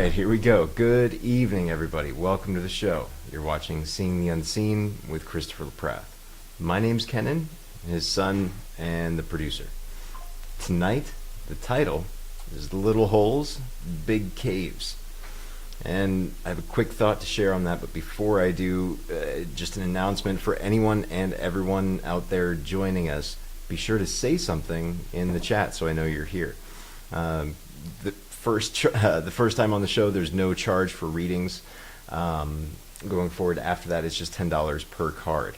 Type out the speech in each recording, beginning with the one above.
right, here we go. Good evening, everybody. Welcome to the show. You're watching Seeing the Unseen with Christopher LaPrath. My name's Kenan, his son, and the producer. Tonight, the title is Little Holes, Big Caves. And I have a quick thought to share on that, but before I do, just an announcement for anyone and everyone out there joining us. Be sure to say something in the chat so I know you're here. The first time on the show, there's no charge for readings. Going forward, after that, it's just $10 per card.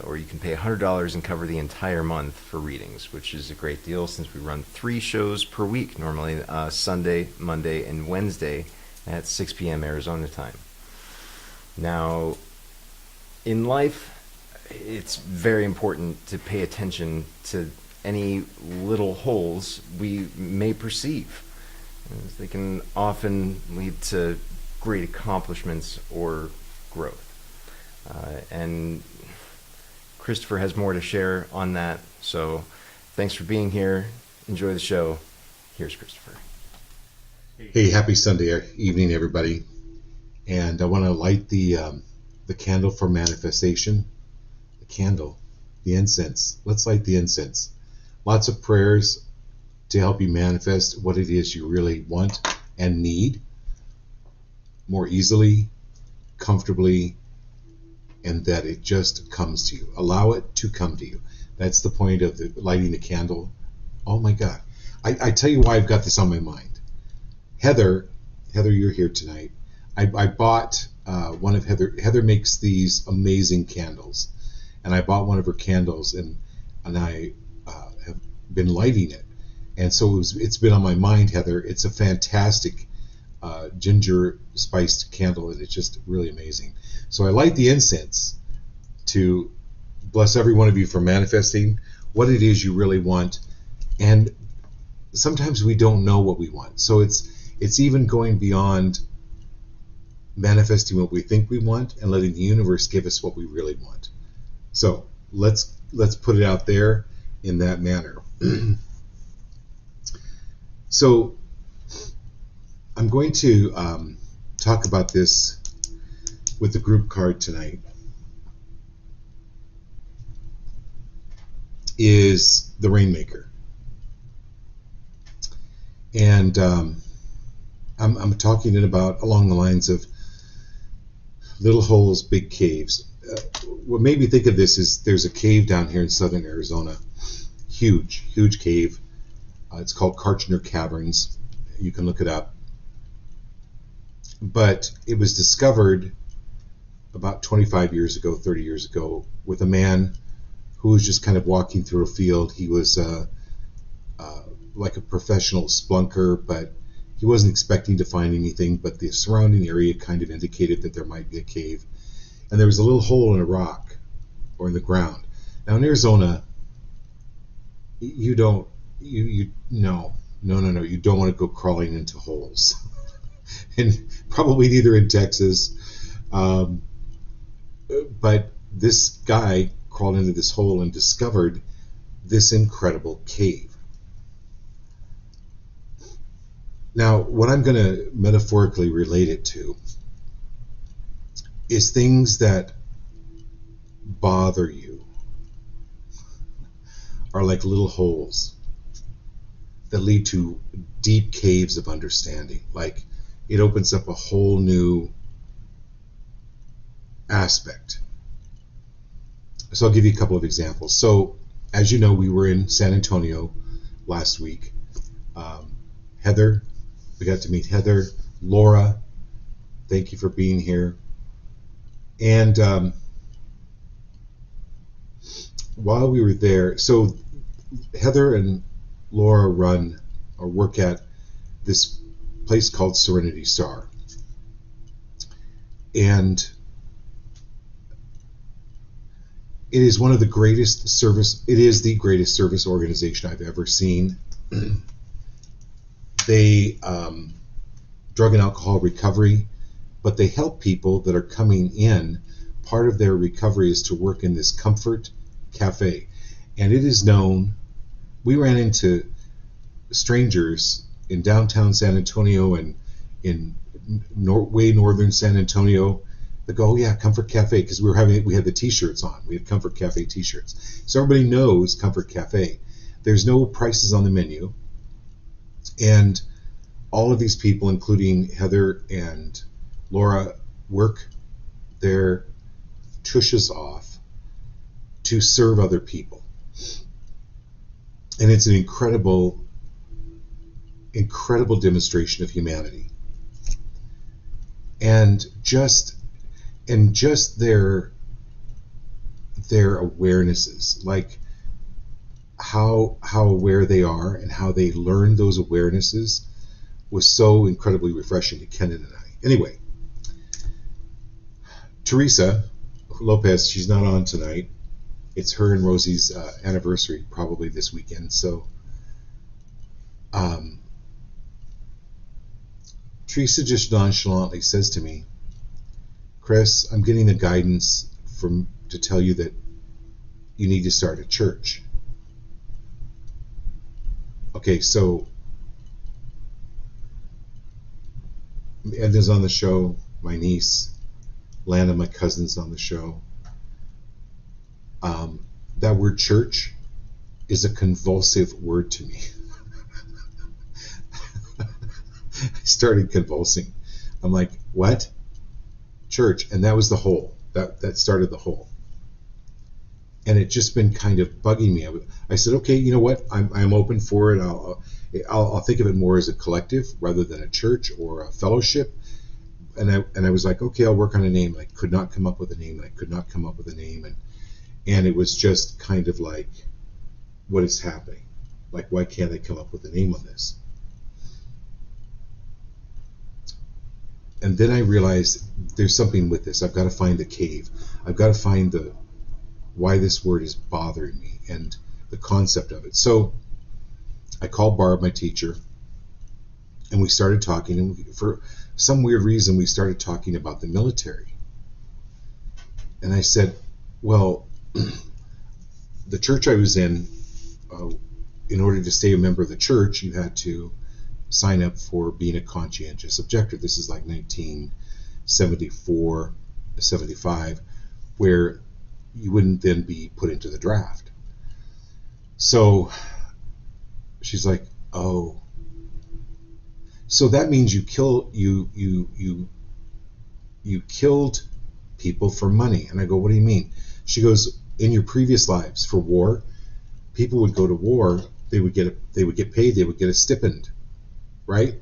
Or you can pay $100 and cover the entire month for readings, which is a great deal since we run 3 shows per week, normally Sunday, Monday, and Wednesday at 6 p.m. Arizona time. Now, in life, it's very important to pay attention to any little holes we may perceive. They can often lead to great accomplishments or growth. And Christopher has more to share on that, so thanks for being here. Enjoy the show. Here's Christopher. Hey, happy Sunday evening, everybody. And I want to light the candle for manifestation. The candle, the incense. Let's light the incense. Lots of prayers to help you manifest what it is you really want and need more easily, comfortably, and that it just comes to you. Allow it to come to you. That's the point of lighting the candle. Oh my God. I tell you why I've got this on my mind. Heather, you're here tonight. I bought one of Heather makes these amazing candles, and I bought one of her candles, and I have been lighting it, and so it's been on my mind, Heather. It's a fantastic ginger spiced candle, and it's just really amazing. So I light the incense to bless every one of you for manifesting what it is you really want, and sometimes we don't know what we want, so it's even going beyond manifesting what we think we want and letting the universe give us what we really want. So let's put it out there in that manner. So I'm going to talk about this with the group card tonight. Is the Rainmaker. And I'm talking about along the lines of little holes, big caves. What made me think of this is there's a cave down here in southern Arizona. Huge cave. It's called Kartchner Caverns. You can look it up. But it was discovered about 25 years ago, 30 years ago, with a man who was just kind of walking through a field. He was like a professional splunker, but he wasn't expecting to find anything, but the surrounding area kind of indicated that there might be a cave. And there was a little hole in a rock or in the ground. Now in Arizona, you don't want to go crawling into holes. And probably neither in Texas. But this guy crawled into this hole and discovered this incredible cave. Now, what I'm going to metaphorically relate it to is things that bother you are like little holes that lead to deep caves of understanding. Like it opens up a whole new aspect. So I'll give you a couple of examples. So, as you know, we were in San Antonio last week. Heather, we got to meet Heather. Laura, thank you for being here. And while we were there, so Heather and Laura run or work at this place called Serenity Star. And it is one of the greatest service, it is the greatest service organization I've ever seen. They drug and alcohol recovery, but they help people that are coming in. Part of their recovery is to work in this Comfort Cafe. And it is known, we ran into strangers in downtown San Antonio and in way northern San Antonio. They go, oh yeah, Comfort Cafe, because we had the T-shirts on. We had Comfort Cafe T-shirts, so everybody knows Comfort Cafe. There's no prices on the menu, and all of these people, including Heather and Laura, work their tushes off to serve other people, and it's an incredible demonstration of humanity, and just their awarenesses, like how aware they are and how they learn those awarenesses, was so incredibly refreshing to Kenan and I. Anyway, Teresa Lopez, she's not on tonight. It's her and Rosie's anniversary, probably this weekend. So Teresa just nonchalantly says to me, Chris, I'm getting the guidance to tell you that you need to start a church. Okay, so Edna's on the show, my niece, Lana, my cousin's on the show. That word church is a convulsive word to me. I started convulsing. I'm like, what? Church? And that was the hole. That started the hole. And it just been kind of bugging me. I said, okay, you know what? I'm open for it. I'll think of it more as a collective rather than a church or a fellowship. And I was like, okay, I'll work on a name. And I could not come up with a name. And it was just kind of like, what is happening? Like, why can't I come up with a name on this? And then I realized there's something with this. I've got to find the cave. I've got to find why this word is bothering me and the concept of it. So I called Barb, my teacher, and we started talking. And for some weird reason, we started talking about the military. And I said, well, the church I was in order to stay a member of the church, you had to sign up for being a conscientious objector. This is like 1974, 75, where you wouldn't then be put into the draft. So she's like, oh, so that means you killed people for money. And I go, what do you mean? She goes, in your previous lives for war, people would go to war, they would get paid, they would get a stipend, right?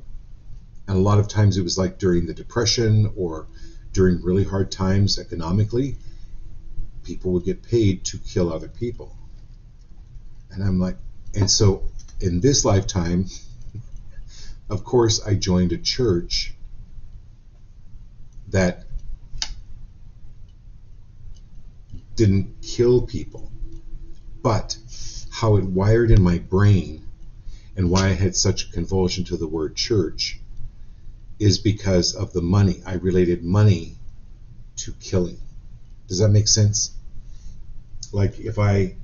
And a lot of times it was like during the Depression or during really hard times economically, people would get paid to kill other people. And I'm like, and so in this lifetime, of course, I joined a church that didn't kill people, but how it wired in my brain and why I had such a convulsion to the word church is because of the money. I related money to killing. Does that make sense? Like if I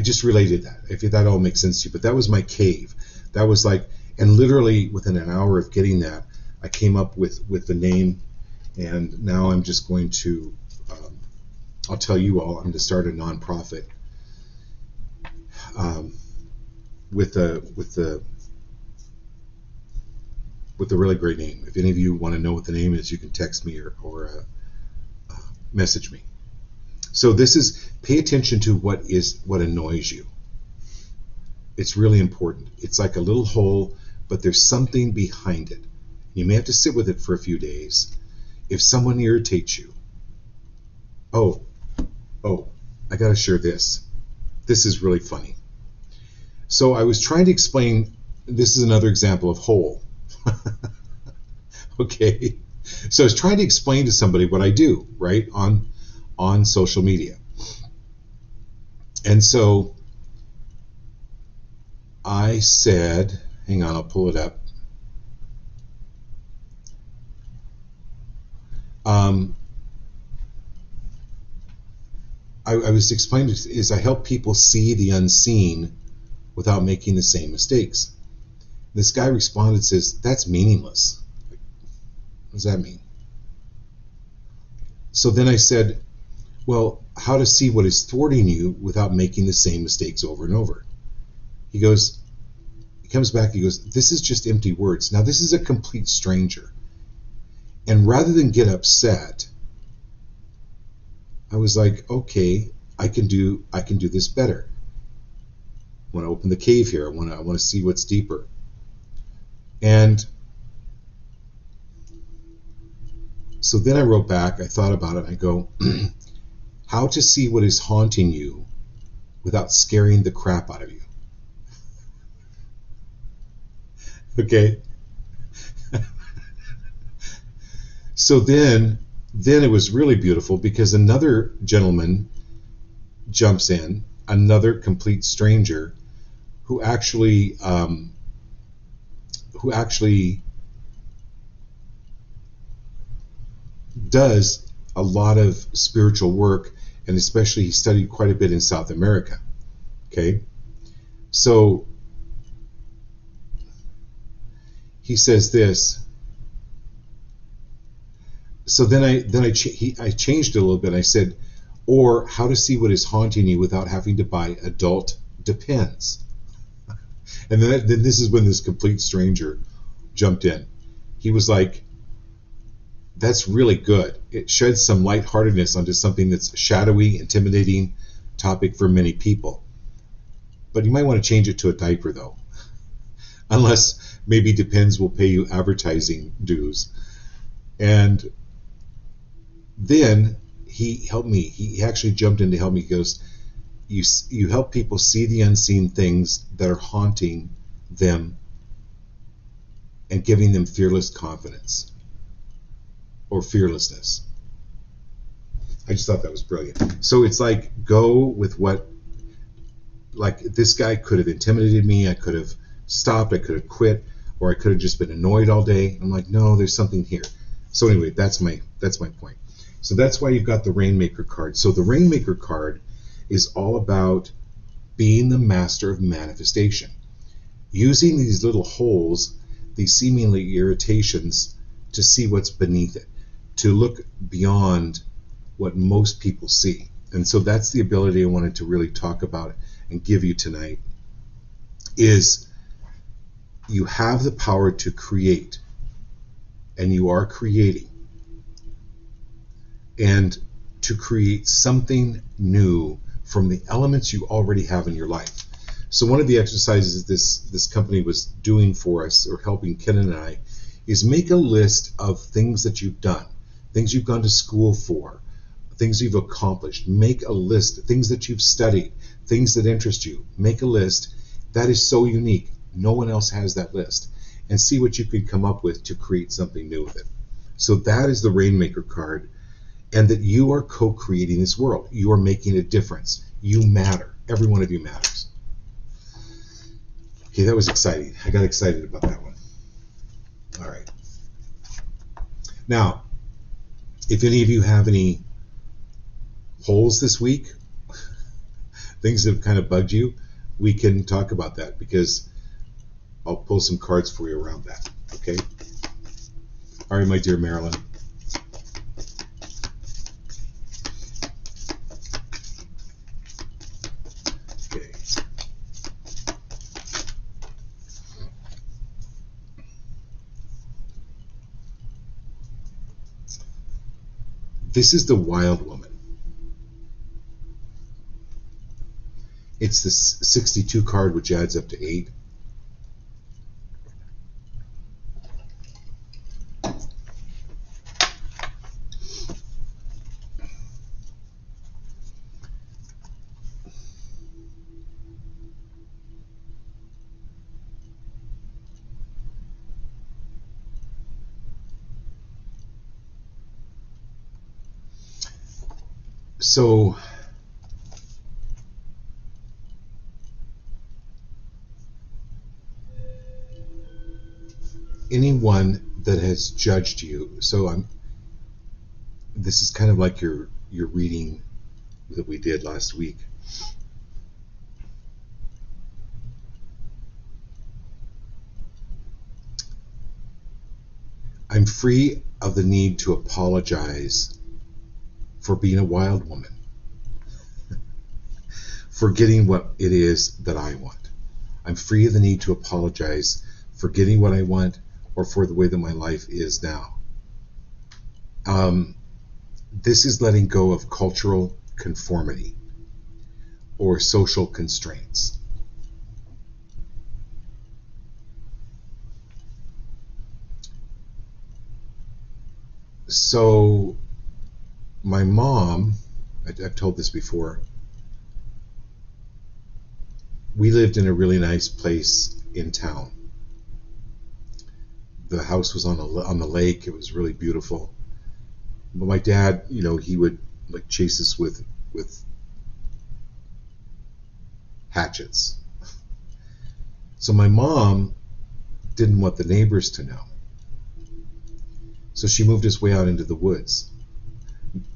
just related that. If that all makes sense to you, but that was my cave. That was like, and literally within an hour of getting that, I came up with the name, and now I'm just going to, I'll tell you all, I'm going to start a nonprofit with a really great name. If any of you want to know what the name is, you can text me or message me. So this is, pay attention to what annoys you. It's really important. It's like a little hole, but there's something behind it. You may have to sit with it for a few days. If someone irritates you, oh, I gotta share this. This is really funny. So I was trying to explain, this is another example of hole. Okay. So I was trying to explain to somebody what I do, right, on social media. And so I said, hang on, I'll pull it up. I was explaining is I help people see the unseen without making the same mistakes. This guy responded, says, that's meaningless. What does that mean? So then I said, well, how to see what is thwarting you without making the same mistakes over and over. He comes back, he goes, this is just empty words. Now this is a complete stranger. And rather than get upset, I was like, okay, I can do this better. I want to open the cave here. I want to see what's deeper. And so then I wrote back, I thought about it, and I go, how to see what is haunting you without scaring the crap out of you. Okay? So then it was really beautiful because another gentleman jumps in, another complete stranger who actually does a lot of spiritual work, and especially he studied quite a bit in South America. Okay, so he says this. So then I changed it a little bit. I said, or how to see what is haunting you without having to buy adult Depends. And then this is when this complete stranger jumped in. He was like, that's really good. It sheds some lightheartedness onto something that's shadowy, intimidating topic for many people. But you might want to change it to a diaper though. Unless maybe Depends will pay you advertising dues. And then he helped me. He actually jumped in to help me. He goes, you help people see the unseen things that are haunting them and giving them fearless confidence or fearlessness. I just thought that was brilliant. So it's like, go with what, like this guy could have intimidated me. I could have stopped. I could have quit, or I could have just been annoyed all day. I'm like, no, there's something here. So anyway, that's my point. So that's why you've got the Rainmaker card. So the Rainmaker card is all about being the master of manifestation. Using these little holes, these seemingly irritations, to see what's beneath it, to look beyond what most people see. And so that's the ability I wanted to really talk about and give you tonight, is you have the power to create, and you are creating, and to create something new from the elements you already have in your life. So one of the exercises this company was doing for us, or helping Ken and I, is make a list of things that you've done, things you've gone to school for, things you've accomplished. Make a list, things that you've studied, things that interest you. Make a list that is so unique. No one else has that list. And see what you can come up with to create something new with it. So that is the Rainmaker card, and that you are co-creating this world. You are making a difference. You matter. Every one of you matters. Okay, that was exciting. I got excited about that one. All right. Now, if any of you have any holes this week, things that have kind of bugged you, we can talk about that, because I'll pull some cards for you around that. Okay? All right, my dear Marilyn. Okay. This is the Wild Woman. It's the 62 card, which adds up to 8. So anyone that has judged you, so this is kind of like you're reading that we did last week. I'm free of the need to apologize for being a wild woman, for getting what it is that I want. I'm free of the need to apologize for getting what I want or for the way that my life is now. This is letting go of cultural conformity or social constraints. So my mom, I've told this before, we lived in a really nice place in town. The house was on the lake. It was really beautiful. But my dad, he would like chase us with hatchets. So my mom didn't want the neighbors to know. So she moved us way out into the woods.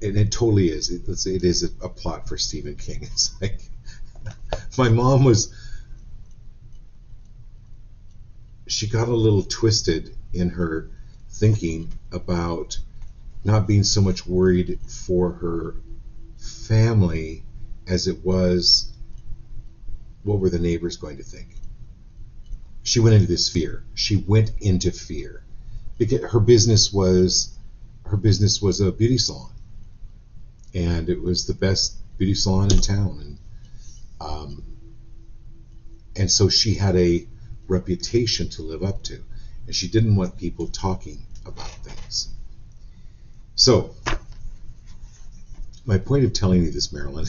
And it totally is. It is a plot for Stephen King. It's like my mom she got a little twisted in her thinking about not being so much worried for her family as it was what were the neighbors going to think. She went into this fear. She went into fear because her business was a beauty salon, and it was the best beauty salon in town, and so she had a reputation to live up to, and she didn't want people talking about things. So my point of telling you this, Marilyn,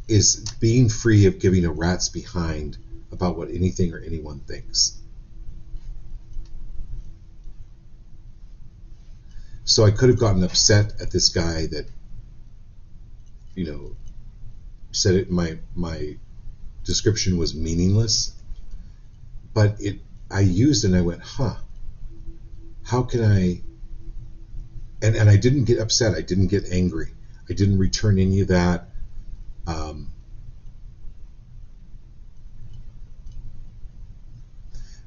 is being free of giving a rat's behind about what anything or anyone thinks. So I could have gotten upset at this guy that, said it. My description was meaningless, but I used it and I went, how can I? And I didn't get upset. I didn't get angry. I didn't return any of that.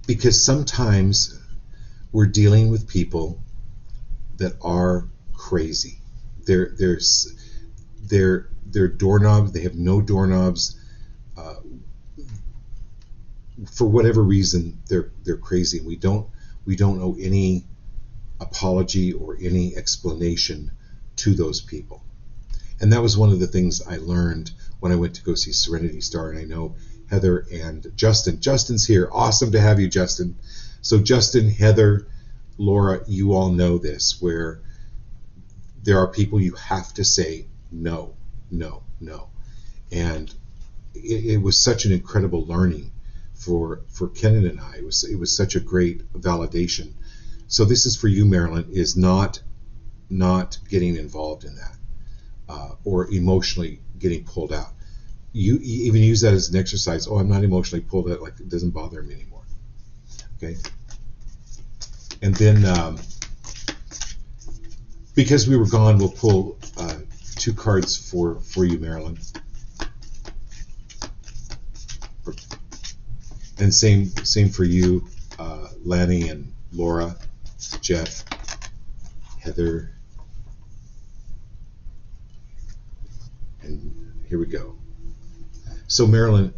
Because sometimes we're dealing with people that are crazy. They're doorknobs. They have no doorknobs. For whatever reason, they're crazy. We don't owe any apology or any explanation to those people. And that was one of the things I learned when I went to go see Serenity Star. And I know Heather and Justin. Justin's here. Awesome to have you, Justin. So Justin, Heather, Laura, you all know this, where there are people you have to say no, no, no. And it was such an incredible learning for Kenan and I. It was such a great validation. So this is for you, Marilyn, is not getting involved in that or emotionally getting pulled out. You even use that as an exercise. Oh, I'm not emotionally pulled out. Like, it doesn't bother me anymore. Okay. And then because we were gone, we'll pull 2 cards for you, Marilyn. And same for you, Lanny and Laura, Jeff, Heather, and here we go. So Marilyn,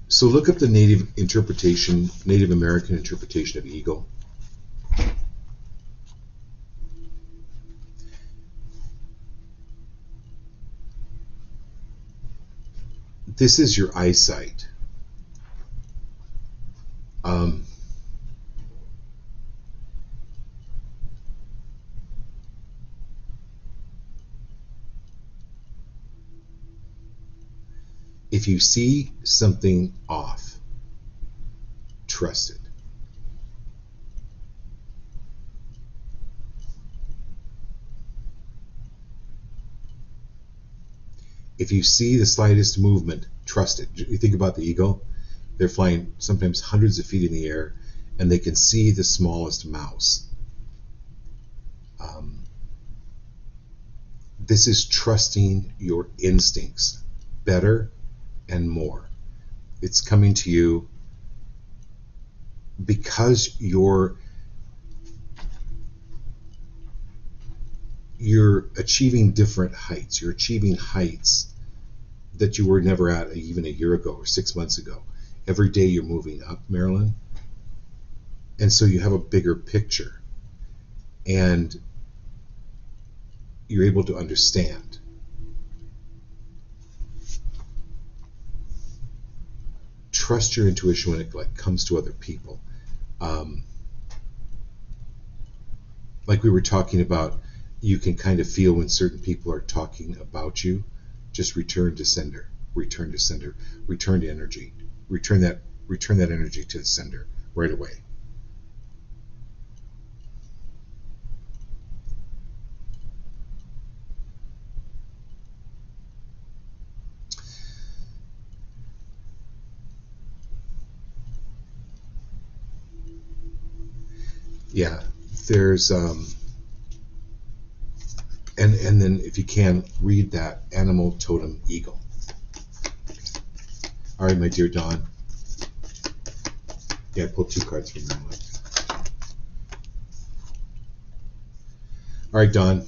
so look up the Native American interpretation of eagle. This is your eyesight. If you see something off, trust it. If you see the slightest movement, trust it. You think about the eagle, they're flying sometimes hundreds of feet in the air, and they can see the smallest mouse. This is trusting your instincts better and more. It's coming to you because you're achieving different heights. You're achieving heights that you were never at even a year ago or 6 months ago. Every day you're moving up, Marilyn. And so you have a bigger picture. And you're able to understand. Trust your intuition when it comes to other people. Like we were talking about, you can kind of feel when certain people are talking about you. Just return to sender. Return to sender. Return to energy. Return that energy to the sender right away. Yeah, there's and then if you can, read that Animal Totem Eagle. All right, my dear Dawn. Yeah, I pulled 2 cards from that one. All right, Dawn.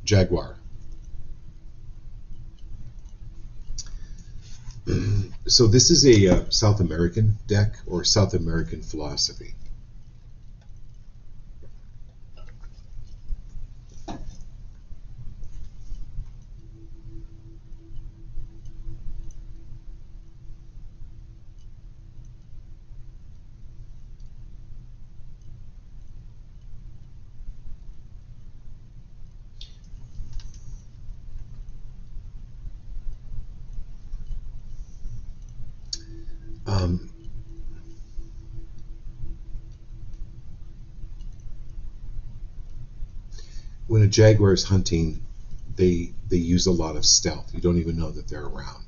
Jaguar. So this is a South American deck or South American philosophy. When a jaguar is hunting, they use a lot of stealth. You don't even know that they're around.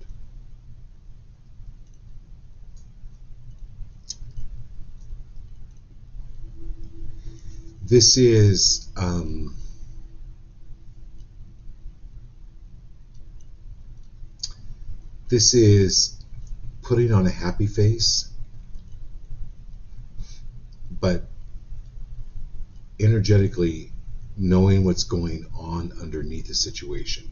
This is putting on a happy face, but energetically knowing what's going on underneath the situation.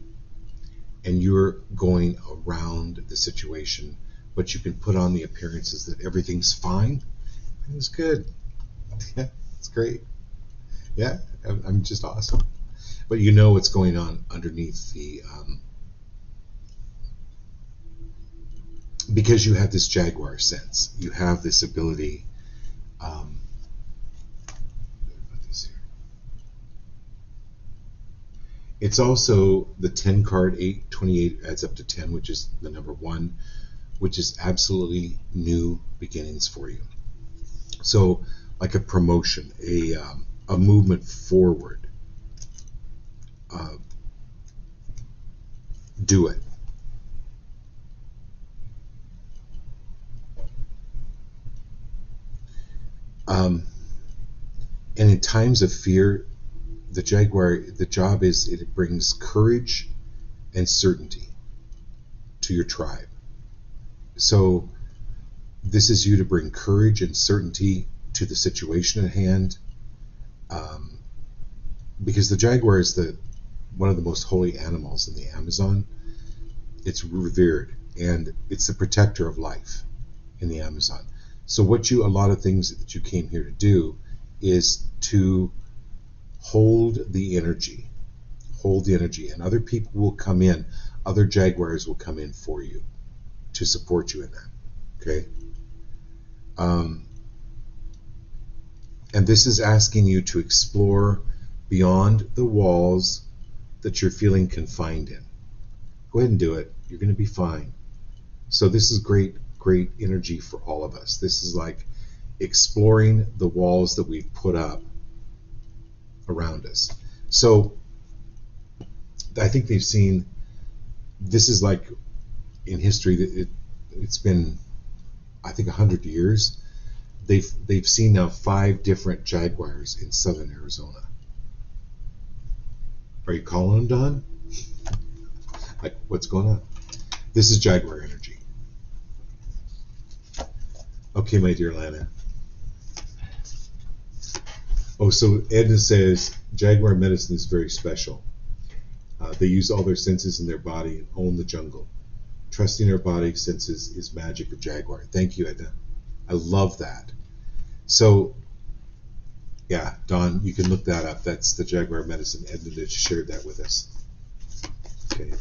And you're going around the situation, but you can put on the appearances that everything's fine. Everything's good. Yeah, it's great. Yeah, I'm just awesome. But you know what's going on underneath the because you have this jaguar sense. You have this ability. It's also the 10 card, 28 adds up to 10, which is the number 1, which is absolutely new beginnings for you. So like a promotion, a movement forward. Do it. And in times of fear, the jaguar, the job is it brings courage and certainty to your tribe. So this is you to bring courage and certainty to the situation at hand, because the jaguar is one of the most holy animals in the Amazon. It's revered, and it's the protector of life in the Amazon. So a lot of things that you came here to do is to hold the energy, and other people will come in, other jaguars will come in for you to support you in that, okay? And this is asking you to explore beyond the walls that you're feeling confined in. Go ahead and do it. You're going to be fine. So this is great energy for all of us. This is like exploring the walls that we've put up around us. So I think they've seen, this is like in history, it's been, I think, 100 years. They've seen now 5 different jaguars in southern Arizona. Are you calling them, Don? Like, what's going on? This is jaguar energy. Okay, my dear Lana. Oh, so Edna says jaguar medicine is very special. They use all their senses in their body and own the jungle. Trusting our body senses is magic of jaguar. Thank you, Edna. I love that. So, yeah, Don, you can look that up. That's the jaguar medicine. Edna just shared that with us. Okay.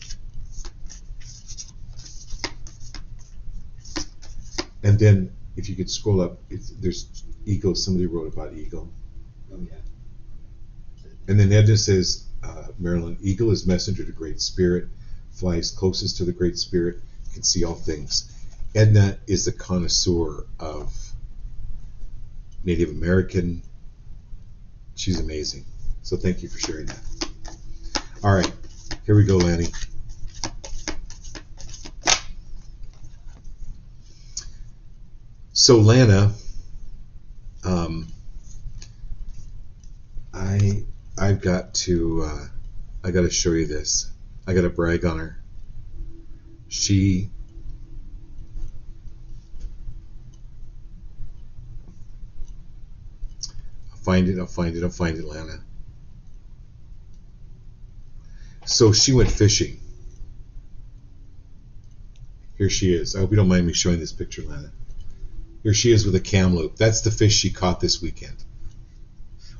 And then, if you could scroll up, there's eagle. Somebody wrote about eagle. Oh, yeah. And then Edna says, Marilyn, eagle is messenger to Great Spirit, flies closest to the Great Spirit, can see all things. Edna is the connoisseur of Native American. She's amazing. So thank you for sharing that. All right, here we go, Lanny. So Lana, I've got to I got to show you this. I got to brag on her. I'll find it, Lana. So she went fishing. Here she is. I hope you don't mind me showing this picture, Lana. Here she is with a kamloops. That's the fish she caught this weekend.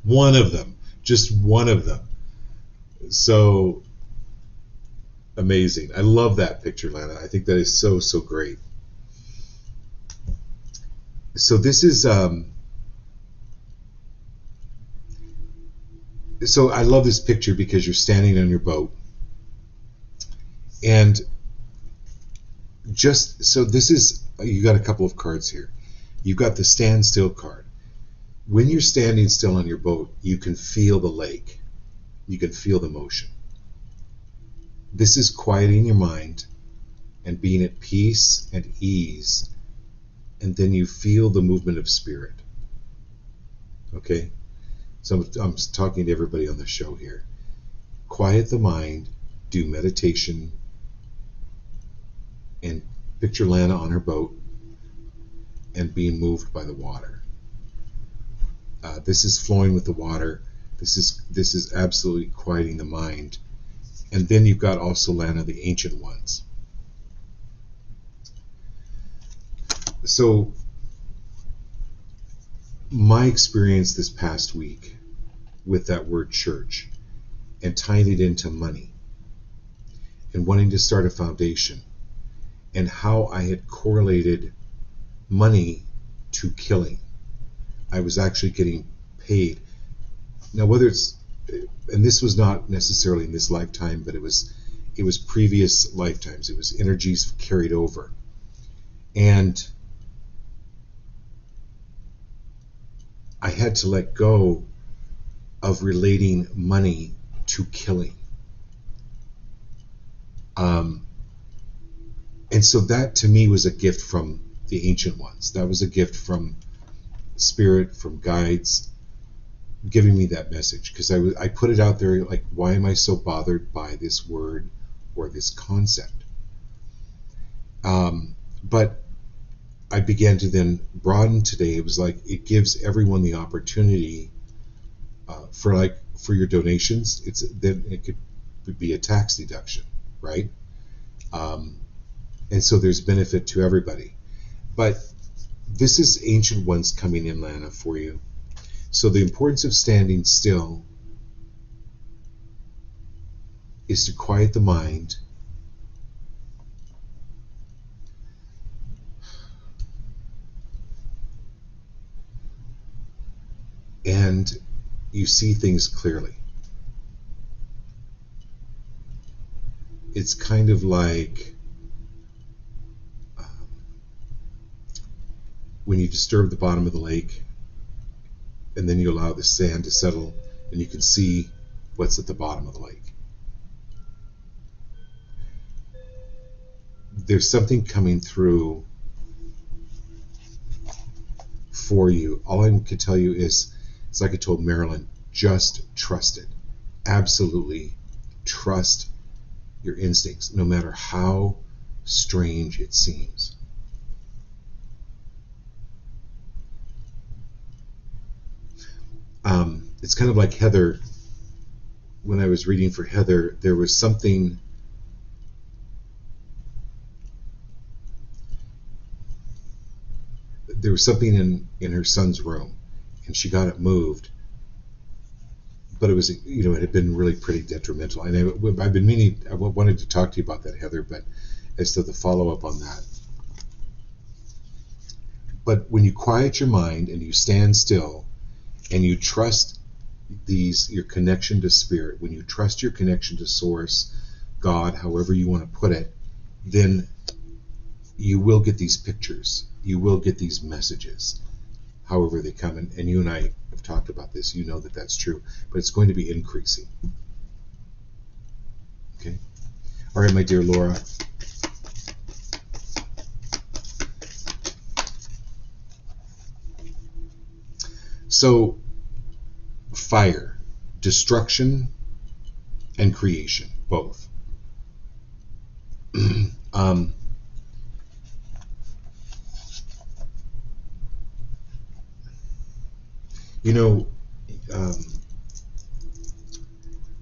One of them. Just one of them. So amazing. I love that picture, Lana. I think that is so, so great. So this is so I love this picture because you're standing on your boat. And just so this is, you got a couple of cards here. You've got the stand still card. When you're standing still on your boat, you can feel the lake. You can feel the motion. This is quieting your mind and being at peace and ease, and then you feel the movement of spirit. Okay? So I'm talking to everybody on the show here. Quiet the mind, do meditation, and picture Lana on her boat and being moved by the water. This is flowing with the water. This is absolutely quieting the mind. And then you've got also, Lana, the Ancient Ones. So my experience this past week with that word church and tying it into money and wanting to start a foundation and how I had correlated money to killing. I was actually getting paid. Now, whether it's, and this was not necessarily in this lifetime, but it was previous lifetimes. It was energies carried over. And I had to let go of relating money to killing. And so that to me was a gift from the Ancient Ones. That was a gift from Spirit, from guides, giving me that message. Because I put it out there like, why am I so bothered by this word or this concept? But I began to then broaden today. It was like, it gives everyone the opportunity for your donations. Then it could be a tax deduction, right? And so there's benefit to everybody. But this is Ancient Ones coming in, Lana, for you. So the importance of standing still is to quiet the mind and you see things clearly. It's kind of like when you disturb the bottom of the lake and then you allow the sand to settle and you can see what's at the bottom of the lake. there's something coming through for you. All I can tell you is, it's like I told Marilyn, just trust it. Absolutely trust your instincts, no matter how strange it seems. It's kind of like Heather. When I was reading for Heather, there was something in her son's room, and she got it moved, but it was, it had been really pretty detrimental. And I've been meaning, I wanted to talk to you about that, Heather, but as to the follow-up on that. But when you quiet your mind and you stand still and you trust your connection to spirit, when you trust your connection to source, God, however you want to put it, then you will get these pictures. You will get these messages, however they come. And you and I have talked about this. You know that that's true. But it's going to be increasing. Okay? All right, my dear Laura. So, fire, destruction, and creation, both.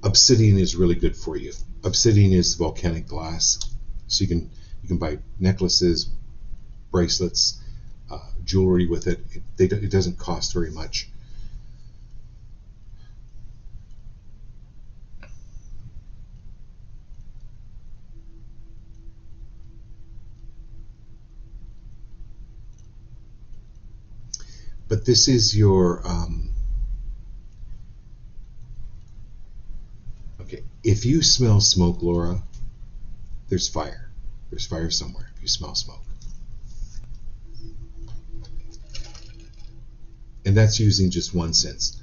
Obsidian is really good for you. Obsidian is volcanic glass, so you can buy necklaces, bracelets, jewelry with it. It doesn't cost very much. But this is your okay. If you smell smoke, Laura, there's fire. There's fire somewhere if you smell smoke. And that's using just one sense.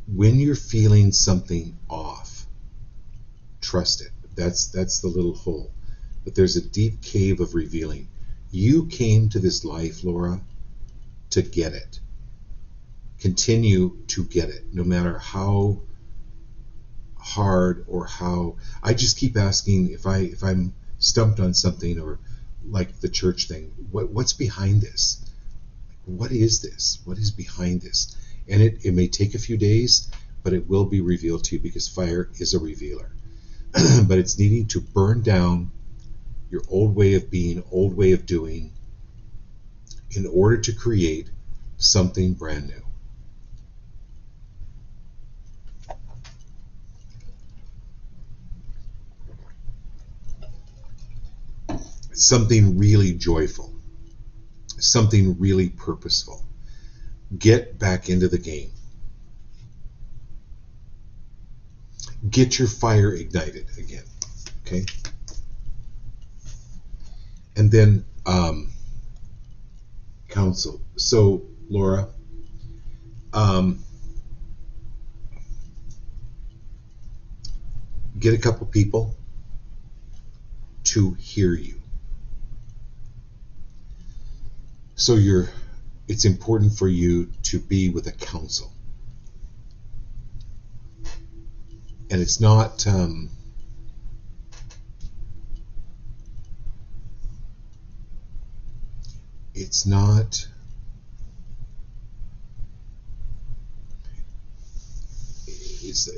When you're feeling something off, trust it. That's the little hole. But there's a deep cave of revealing. You came to this life, Laura, to get it. Continue to get it, no matter how hard or how. I just keep asking, if I'm stumped on something, or like the church thing, what's behind this? What is this? What is behind this? And it may take a few days, but it will be revealed to you, because fire is a revealer. But it's needing to burn down your old way of being, old way of doing, in order to create something brand new. Something really joyful. Something really purposeful. Get back into the game. Get your fire ignited again. Okay? And then counsel. So, Laura, get a couple people to hear you. So it's important for you to be with a counsel. And it's not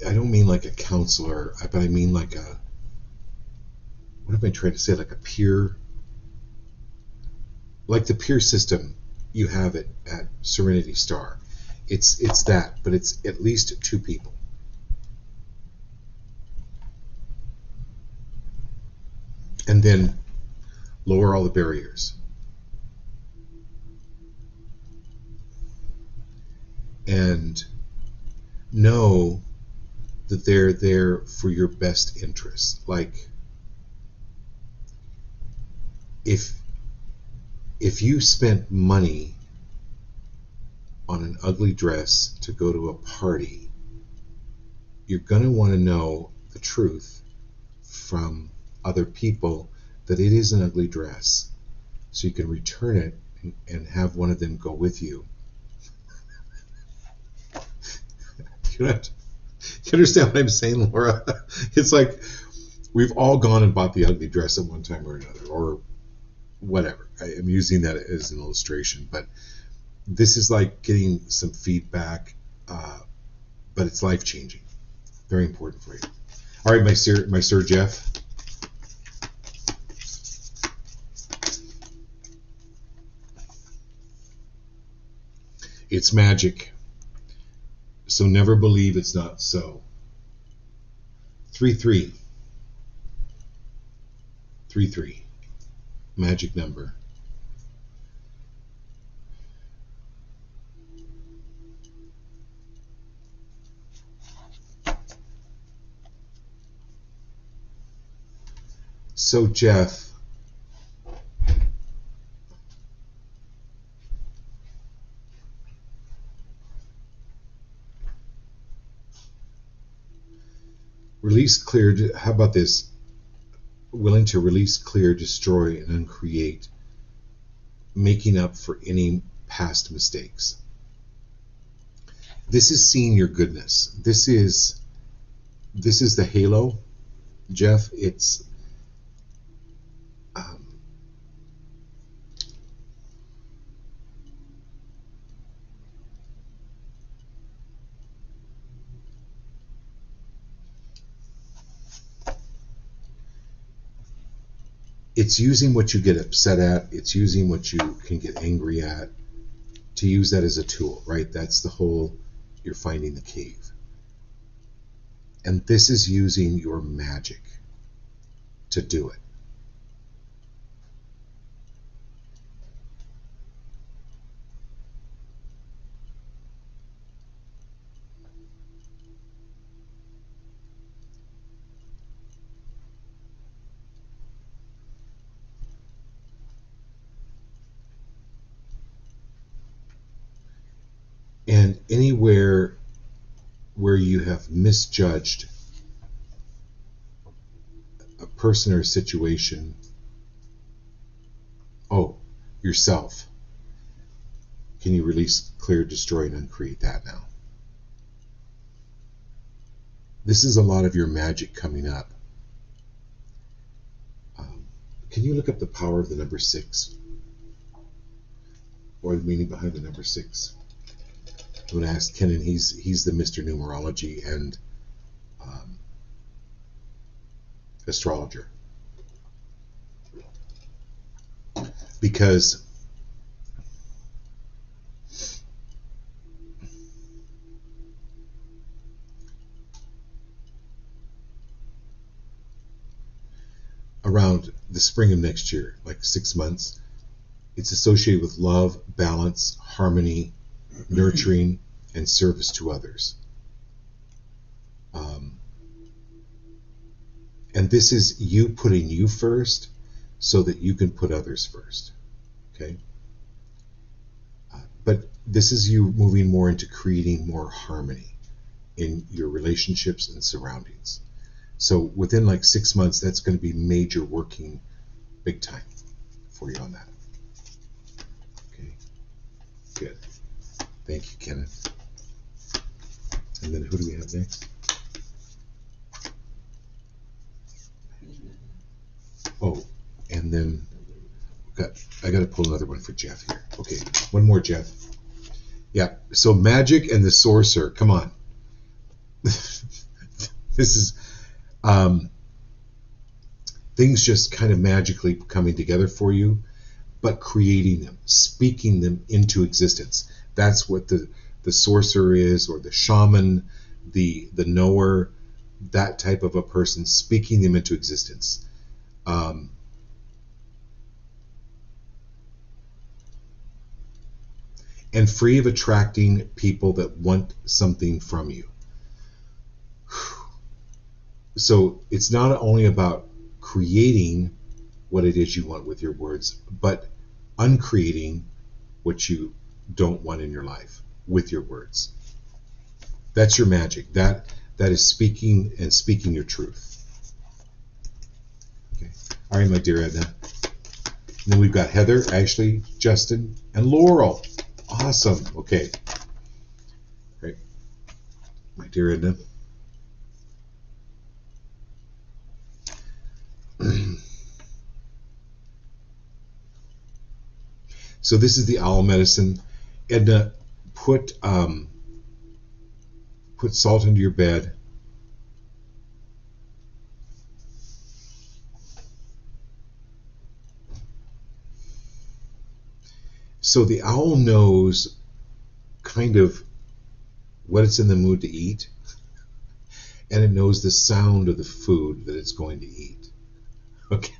I don't mean like a counselor, but I mean like what am I trying to say? Like a peer, like the peer system you have at Serenity Star. It's that, but it's at least two people. And then lower all the barriers. And know that they're there for your best interests. Like, if you spent money on an ugly dress to go to a party, you're going to want to know the truth from other people that it is an ugly dress, so you can return it and have one of them go with you. You understand what I'm saying, Laura? It's like we've all gone and bought the ugly dress at one time or another, or whatever. I'm using that as an illustration, but this is like getting some feedback, but it's life-changing. Very important for you. All right, my Sir Jeff. It's magic. So never believe it's not so. 3-3. 3-3. Magic number. So Jeff, release, clear, how about this? Willing to release, clear, destroy, and uncreate, making up for any past mistakes. This is seeing your goodness. This is the halo, Jeff. It's it's using what you get upset at, it's using what you can get angry at, to use that as a tool, right? That's the whole, you're finding the cave. And this is using your magic to do it. And anywhere where you have misjudged a person or a situation, yourself, can you release, clear, destroy, and uncreate that now? This is a lot of your magic coming up. Can you look up the power of the number 6? Or the meaning behind the number 6? I'm going to ask Kenan. He's the Mr. Numerology and astrologer. Because around the spring of next year, like 6 months, it's associated with love, balance, harmony, nurturing, and service to others. And this is you putting you first so that you can put others first. Okay? But this is you moving more into creating more harmony in your relationships and surroundings. So within like 6 months, that's going to be major working big time for you on that. Okay, good. Thank you, Kenneth. And then who do we have next? Oh, and then I got to pull another one for Jeff here. Okay, one more, Jeff. Yeah, so magic and the sorcerer. Come on. This is things just kind of magically coming together for you, but creating them, speaking them into existence. That's what the sorcerer is, or the shaman, the knower, that type of a person, speaking them into existence. And free of attracting people that want something from you. So it's not only about creating what it is you want with your words, but uncreating what you don't want in your life with your words. That's your magic. That is speaking your truth. Okay. All right, my dear Edna. And then we've got Heather, Ashley, Justin, and Laurel. Awesome. Okay. All right, my dear Edna. So this is the owl medicine. Edna, put salt into your bed. So the owl knows kind of what it's in the mood to eat, and it knows the sound of the food that it's going to eat. Okay.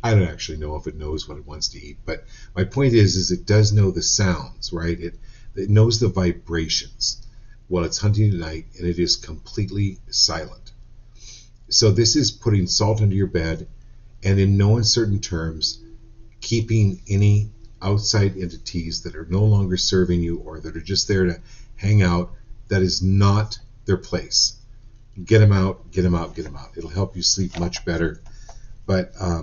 I don't actually know if it knows what it wants to eat, but my point is it does know the sounds, right? It knows the vibrations while it's hunting at night, and it is completely silent. So this is putting salt into your bed, and in no uncertain terms, keeping any outside entities that are no longer serving you or that are just there to hang out, that is not their place. Get them out, get them out, get them out. It'll help you sleep much better. But I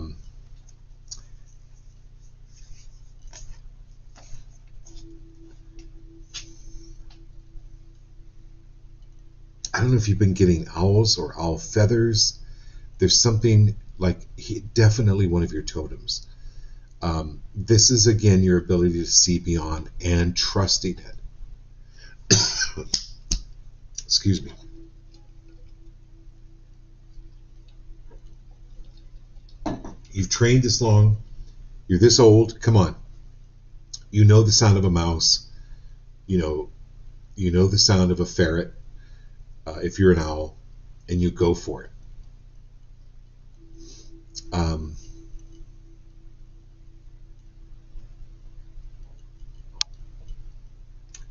don't know if you've been getting owls or owl feathers. There's something like definitely one of your totems. This is, again, your ability to see beyond and trusting it. Excuse me. You've trained this long. You're this old. Come on. You know the sound of a mouse. You know the sound of a ferret. If you're an owl, and you go for it.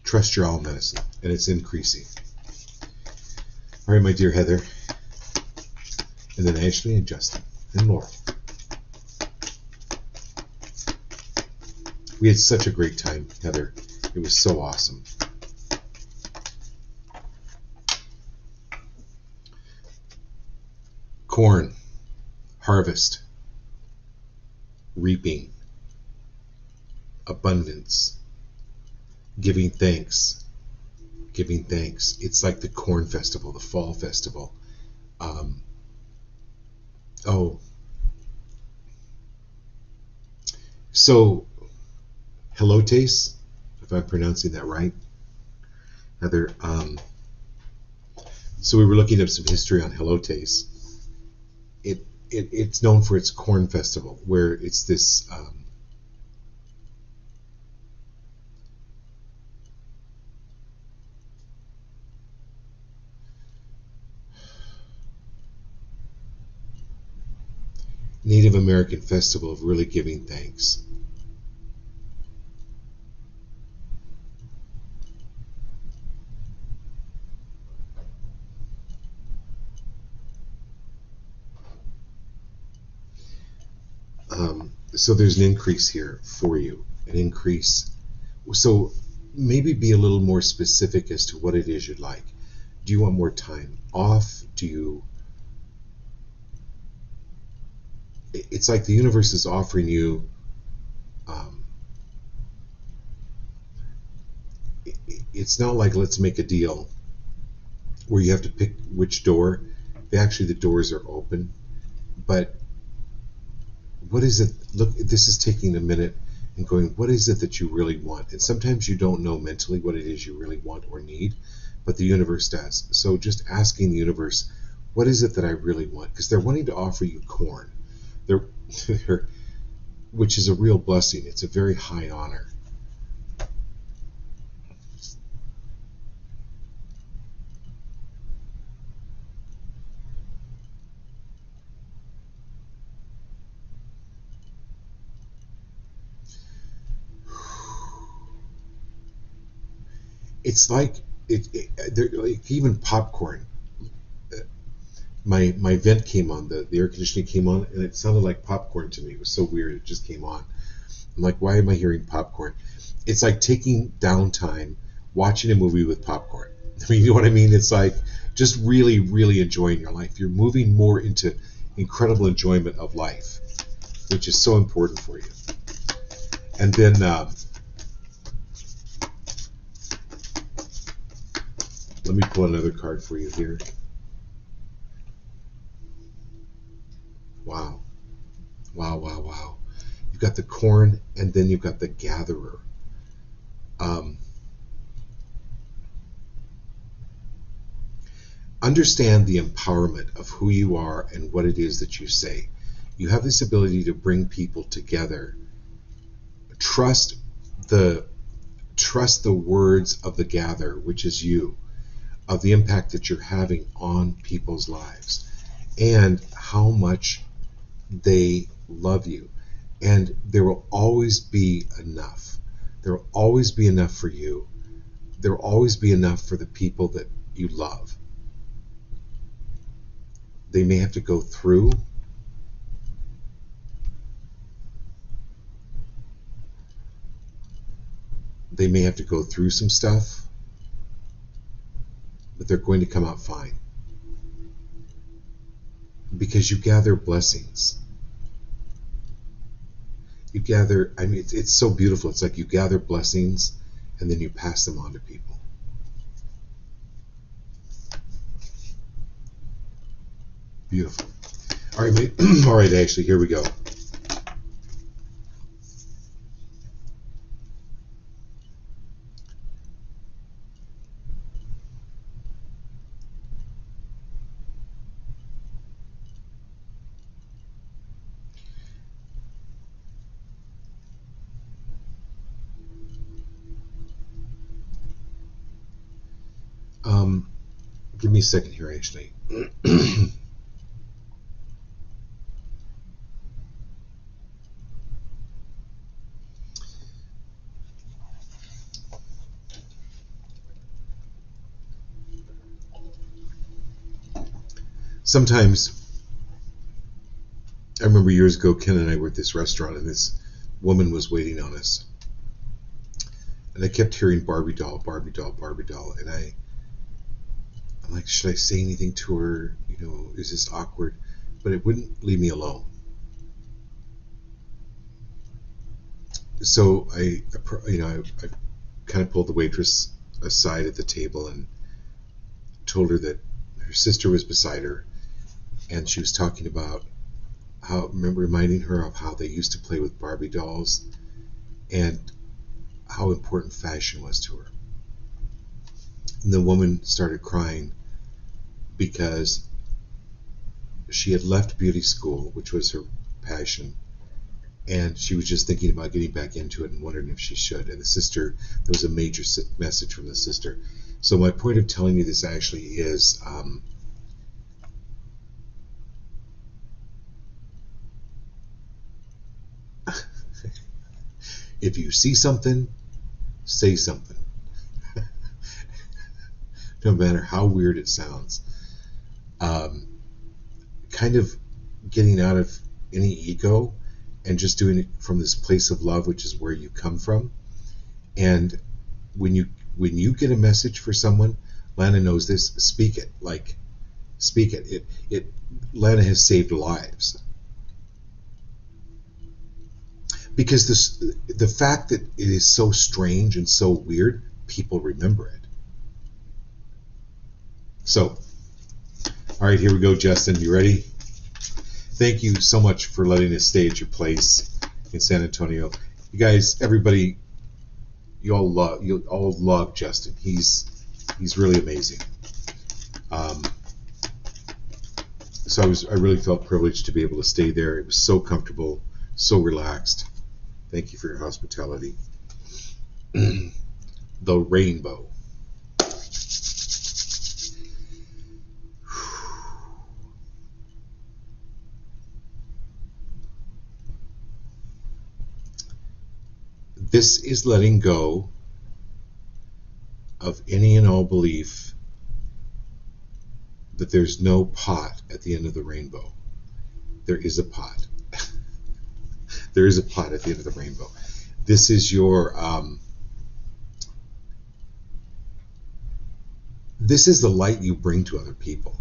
Trust your owl medicine, and it's increasing. All right, my dear Heather, and then Ashley and Justin and Laura. We had such a great time, Heather. It was so awesome. Corn, harvest, reaping, abundance, giving thanks. It's like the corn festival, the fall festival. So Helotes, if I'm pronouncing that right, Heather. So we were looking up some history on Helotes. It's known for its corn festival, where it's this Native American festival of really giving thanks. So there's an increase here for you, an increase. So maybe be a little more specific as to what it is you'd like. Do you want more time off? It's like the universe is offering you it's not like let's make a deal where you have to pick which door. Actually, the doors are open, but what is it? Look, this is taking a minute and going, what is it that you really want? And sometimes you don't know mentally what it is you really want or need, but the universe does. So just asking the universe, what is it that I really want? Because they're wanting to offer you corn, which is a real blessing. It's a very high honor. It's like like even popcorn. My vent came on, the air conditioning came on, and it sounded like popcorn to me. It was so weird. It just came on. I'm like, why am I hearing popcorn? It's like taking downtime, watching a movie with popcorn. I mean, you know what I mean? It's like just really, really enjoying your life. You're moving more into incredible enjoyment of life, which is so important for you. And then let me pull another card for you here. Wow. Wow, wow, wow. You've got the corn, and then you've got the gatherer. Understand the empowerment of who you are and what it is that you say. You have this ability to bring people together. Trust the words of the gatherer, which is you, of the impact that you're having on people's lives and how much they love you. And there will always be enough. There will always be enough for you. There will always be enough for the people that you love. They may have to go through. They may have to go through some stuff, but they're going to come out fine. Because you gather blessings. You gather, I mean, it's so beautiful. It's like you gather blessings and then you pass them on to people. Beautiful. All right, mate. All right, Ashley, here we go. Give me a second here, Ashley. Sometimes, I remember years ago, Ken and I were at this restaurant, and this woman was waiting on us. And I kept hearing Barbie doll, Barbie doll, Barbie doll. And I'm like, should I say anything to her? You know, is this awkward? But it wouldn't leave me alone. So I kind of pulled the waitress aside at the table and told her that her sister was beside her, and she was talking about reminding her of how they used to play with Barbie dolls and how important fashion was to her. And the woman started crying because she had left beauty school, which was her passion, and she was just thinking about getting back into it and wondering if she should. And the sister, there was a major message from the sister. So my point of telling you this actually is if you see something, say something. No matter how weird it sounds. Kind of getting out of any ego and just doing it from this place of love, which is where you come from. And when you get a message for someone, Lana knows this, speak it. Like, speak it. Lana has saved lives. Because the fact that it is so strange and so weird, people remember it. So, all right, here we go, Justin. You ready? Thank you so much for letting us stay at your place in San Antonio. You guys, everybody, you all love Justin. He's really amazing. So I really felt privileged to be able to stay there. It was so comfortable, so relaxed. Thank you for your hospitality. The rainbow. This is letting go of any and all belief that there's no pot at the end of the rainbow. There is a pot. There is a pot at the end of the rainbow. This is your this is the light you bring to other people.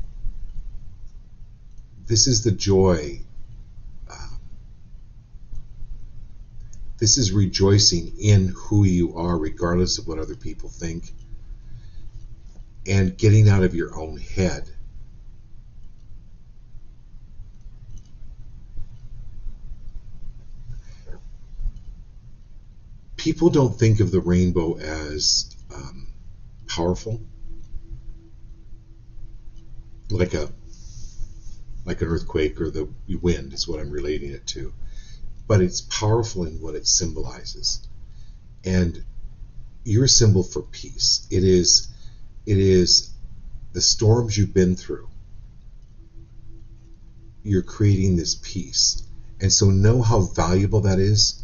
This is the joy. This is rejoicing in who you are, regardless of what other people think, and getting out of your own head. People don't think of the rainbow as powerful, like an earthquake or the wind is what I'm relating it to. But it's powerful in what it symbolizes. And you're a symbol for peace. It is the storms you've been through. You're creating this peace. And so know how valuable that is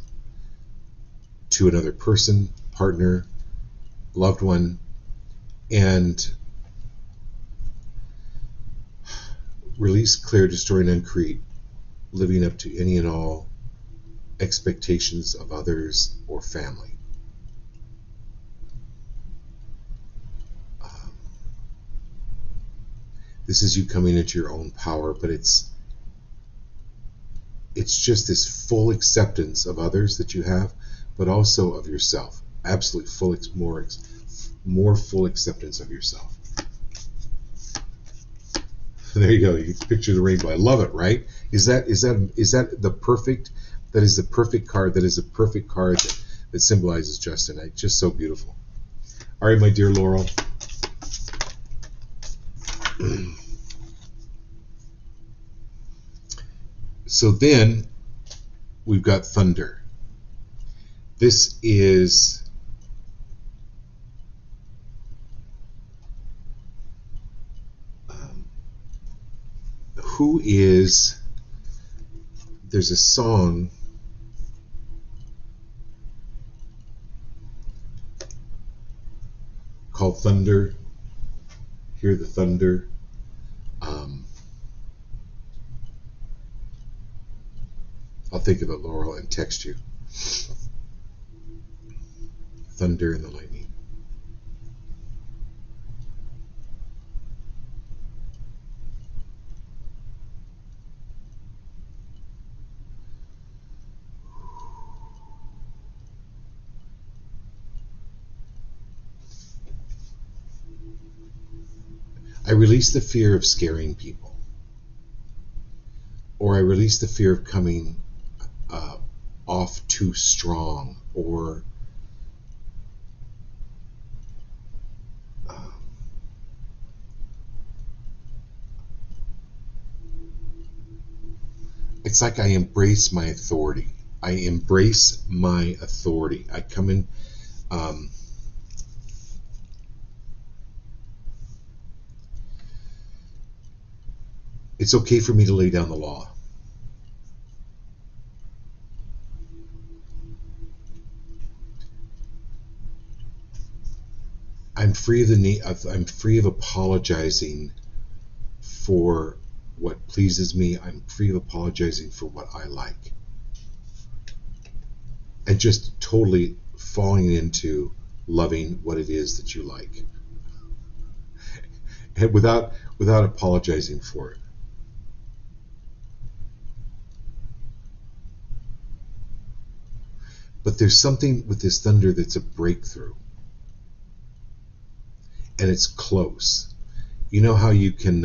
to another person, partner, loved one, and release, clear, destroy, and uncreate, living up to any and all expectations of others or family. This is you coming into your own power, but it's just this full acceptance of others that you have, but also of yourself. Absolute more full acceptance of yourself. There you go. You can picture the rainbow. I love it, right? Is that the perfect? That is the perfect card. That is a perfect card that symbolizes Justin. It's just so beautiful. All right, my dear Laurel. So then we've got thunder. This is there's a song called Thunder. Hear the thunder. I'll think of it, Laurel, and text you. Thunder and the lightning. I release the fear of scaring people, or I release the fear of coming off too strong, or it's like I embrace my authority. I embrace my authority. I come in. It's okay for me to lay down the law. I'm free of apologizing for what pleases me. I'm free of apologizing for what I like. And just totally falling into loving what it is that you like. And without apologizing for it. But there's something with this thunder that's a breakthrough. And it's close. You know how you can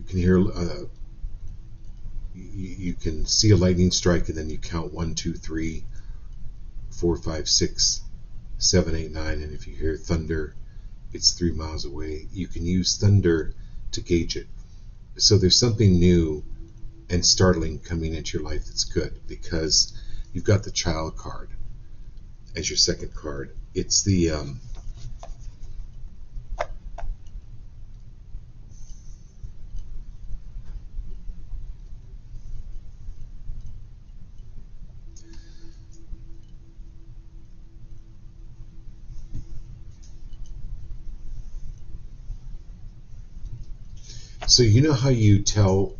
hear, you can see a lightning strike, and then you count 1, 2, 3, 4, 5, 6, 7, 8, 9, and if you hear thunder, it's 3 miles away. You can use thunder to gauge it. So there's something new and startling coming into your life that's good, because you've got the child card as your second card. It's the so you know how you tell,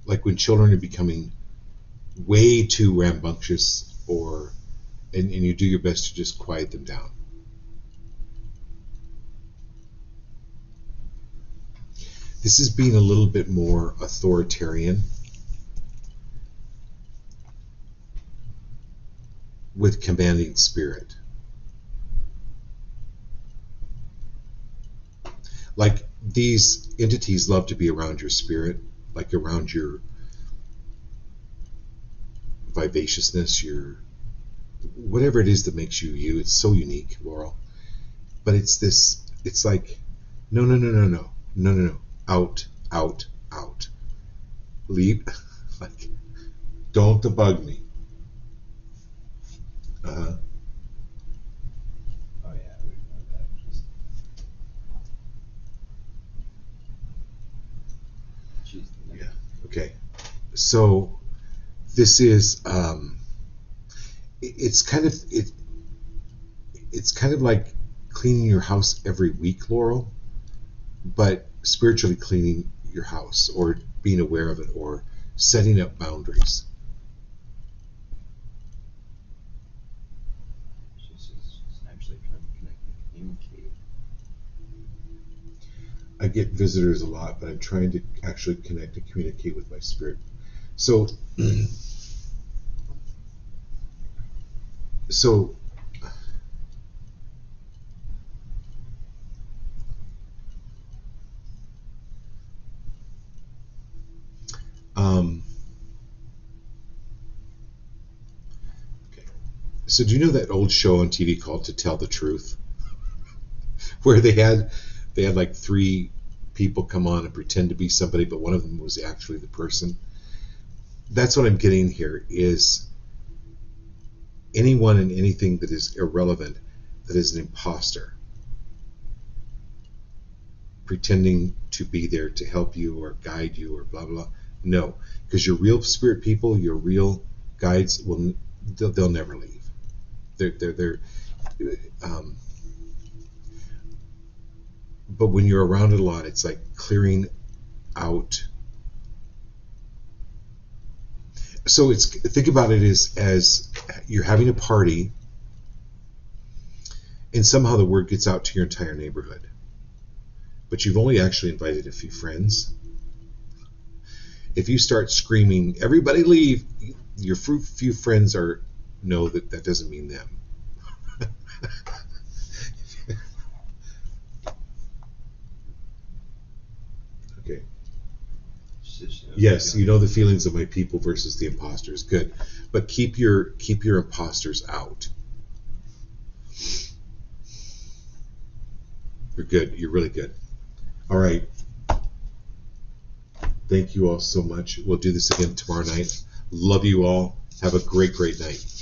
like when children are becoming way too rambunctious, and you do your best to just quiet them down. This is being a little bit more authoritarian with commanding spirit. Like, these entities love to be around your spirit, like around your vivaciousness, your whatever it is that makes you you. It's so unique, Laurel. But it's like, no, out, leave. Like, don't bug me. Uh-huh. Oh yeah, we know that. Yeah. Okay. So this is it's kind of like cleaning your house every week, Laurel, but spiritually cleaning your house, or being aware of it, or setting up boundaries. She's actually trying to connect and communicate. I get visitors a lot, but I'm trying to actually connect and communicate with my spirit. So okay. So do you know that old show on TV called To Tell the Truth, where they had like three people come on and pretend to be somebody, but one of them was actually the person? That's what I'm getting here, is anyone and anything that is irrelevant, that is an imposter, pretending to be there to help you or guide you or blah blah. No, because your real spirit people, your real guides, they'll never leave. They're but when you're around it a lot, it's like clearing out. So think about it as you're having a party, and somehow the word gets out to your entire neighborhood, but you've only actually invited a few friends. If you start screaming, "Everybody leave," your few friends know that doesn't mean them. Okay. Yes, you know the feelings of my people versus the imposters. Good, but keep your imposters out. You're good. You're really good. All right. Thank you all so much. We'll do this again tomorrow night. Love you all. Have a great night.